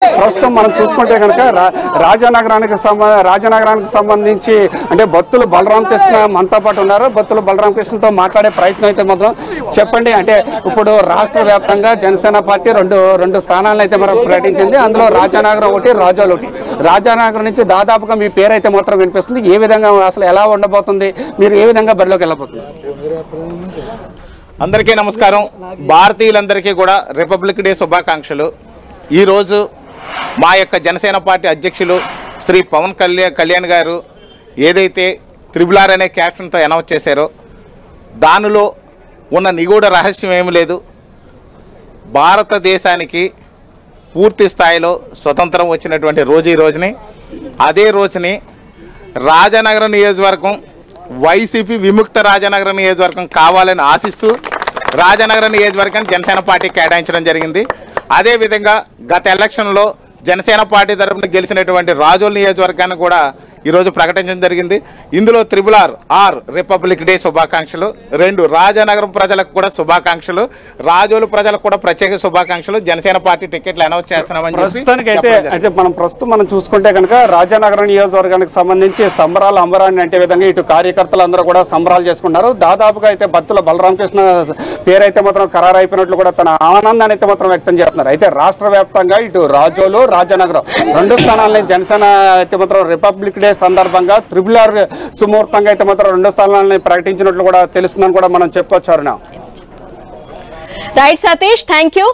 ప్రస్తుతం మనం చూసుకుంటే కనుక రాజనగరానికి సంబంధించి అంటే బత్తుల బలరామకృష్ణ మనతో పాటు ఉన్నారు. బత్తుల బలరామకృష్ణతో మాట్లాడే ప్రయత్నం అయితే మాత్రం చెప్పండి. అంటే ఇప్పుడు రాష్ట్ర వ్యాప్తంగా జనసేన పార్టీ రెండు స్థానాలను అయితే మనం ప్రకటించింది. అందులో రాజానగరం ఒకటి, రాజోలు ఒకటి. రాజానగరం నుంచి దాదాపుగా మీ పేరు అయితే మాత్రం వినిపిస్తుంది. ఏ విధంగా అసలు ఎలా ఉండబోతుంది, మీరు ఏ విధంగా బరిలోకి వెళ్ళబోతుంది? అందరికీ నమస్కారం. భారతీయులందరికీ కూడా రిపబ్లిక్ డే శుభాకాంక్షలు. ఈరోజు మా యొక్క జనసేన పార్టీ అధ్యక్షులు శ్రీ పవన్ కళ్యాణ్ గారు ఏదైతే RRR అనే క్యాప్షన్తో అనౌన్స్ చేశారో దానిలో ఉన్న నిగూఢ రహస్యం ఏమీ లేదు. భారతదేశానికి పూర్తి స్థాయిలో స్వతంత్రం వచ్చినటువంటి రోజు ఈ రోజుని. అదే రోజుని రాజానగరం నియోజకవర్గం వైసీపీ విముక్త రాజానగరం నియోజకవర్గం కావాలని ఆశిస్తూ రాజానగరం నియోజకవర్గాన్ని జనసేన పార్టీ కేటాయించడం జరిగింది. అదేవిధంగా గత ఎలక్షన్లో జనసేన పార్టీ తరఫున గెలిచినటువంటి రాజోలు నియోజకవర్గాన్ని కూడా ఈరోజు ప్రకటించడం జరిగింది. ఇందులో RRR రిపబ్లిక్ డే శుభాకాంక్షలు. 2 రాజానగరం ప్రజలకు కూడా శుభాకాంక్షలు, రాజోలు ప్రజలకు కూడా ప్రత్యేక శుభాకాంక్షలు. జనసేన పార్టీ టికెట్లు అనౌన్స్ చేస్తున్నామని ప్రస్తుతానికి అయితే మనం చూసుకుంటే కనుక రాజానగరం నియోజకవర్గానికి సంబంధించి సంబరాలు అంబరాన్ని అంటే విధంగా ఇటు కార్యకర్తలు అందరూ కూడా సంబరాలు చేసుకున్నారు. దాదాపుగా అయితే బత్తుల బలరామకృష్ణ పేరైతే మాత్రం ఖరారు అయిపోయినట్లు కూడా తన ఆనందాన్ని అయితే మాత్రం వ్యక్తం చేస్తున్నారు. అయితే రాష్ట్ర వ్యాప్తంగా ఇటు రాజోలు, రాజానగరం 2 స్థానాలని జనసేన అయితే మాత్రం రిపబ్లిక్ డే సందర్భంగా RRR సుముహూర్తంగా అయితే మాత్రం 2 స్థానాలని ప్రకటించినట్లు కూడా తెలుస్తుందని కూడా మనం చెప్పుకోవచ్చు. Right Satish, thank you.